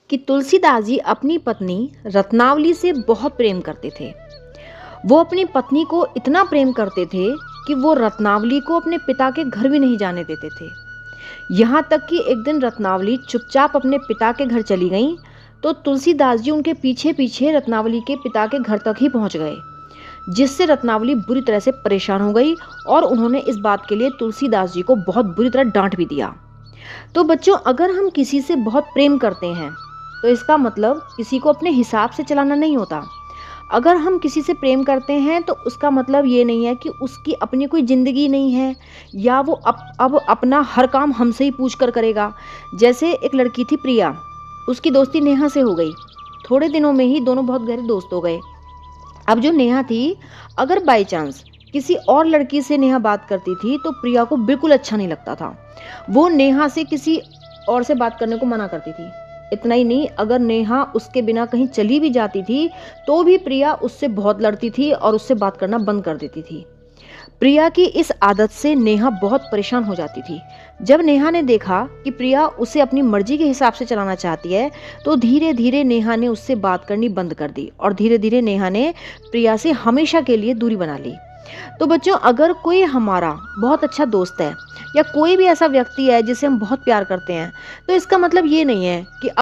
कि तुलसीदास जी अपनी पत्नी रत्नावली से बहुत प्रेम करते थे। वो अपनी पत्नी को इतना प्रेम करते थे कि वो रत्नावली को अपने पिता के घर भी नहीं जाने देते थे। यहाँ तक कि एक दिन रत्नावली चुपचाप अपने पिता के घर चली गईं, तो तुलसीदास जी उनके पीछे पीछे रत्नावली के पिता के घर तक ही पहुँच गए, जिससे रत्नावली बुरी तरह से परेशान हो गई और उन्होंने इस बात के लिए तुलसीदास जी को बहुत बुरी तरह डांट भी दिया। तो बच्चों, अगर हम किसी से बहुत प्रेम करते हैं तो इसका मतलब किसी को अपने हिसाब से चलाना नहीं होता। अगर हम किसी से प्रेम करते हैं तो उसका मतलब ये नहीं है कि उसकी अपनी कोई ज़िंदगी नहीं है या वो अब अपना हर काम हमसे ही पूछ कर करेगा। जैसे एक लड़की थी प्रिया, उसकी दोस्ती नेहा से हो गई। थोड़े दिनों में ही दोनों बहुत गहरे दोस्त हो गए। अब जो नेहा थी, अगर बाई चांस किसी और लड़की से नेहा बात करती थी तो प्रिया को बिल्कुल अच्छा नहीं लगता था। वो नेहा से किसी और से बात करने को मना करती थी। इतना ही नहीं, अगर नेहा उसके बिना कहीं चली भी जाती थी तो भी प्रिया उससे बहुत लड़ती थी और उससे बात करना बंद कर देती थी। प्रिया की इस आदत से नेहा बहुत परेशान हो जाती थी। जब नेहा ने देखा कि प्रिया उसे अपनी मर्जी के हिसाब से चलाना चाहती है तो धीरे धीरे नेहा ने उससे बात करनी बंद कर दी और धीरे धीरे नेहा ने प्रिया से हमेशा के लिए दूरी बना ली। तो बच्चों, अगर कोई हमारा बहुत अच्छा दोस्त है या कोई भी ऐसा व्यक्ति है जिसे हम बहुत प्यार करते हैं, तो इसका मतलब ये नहीं है कि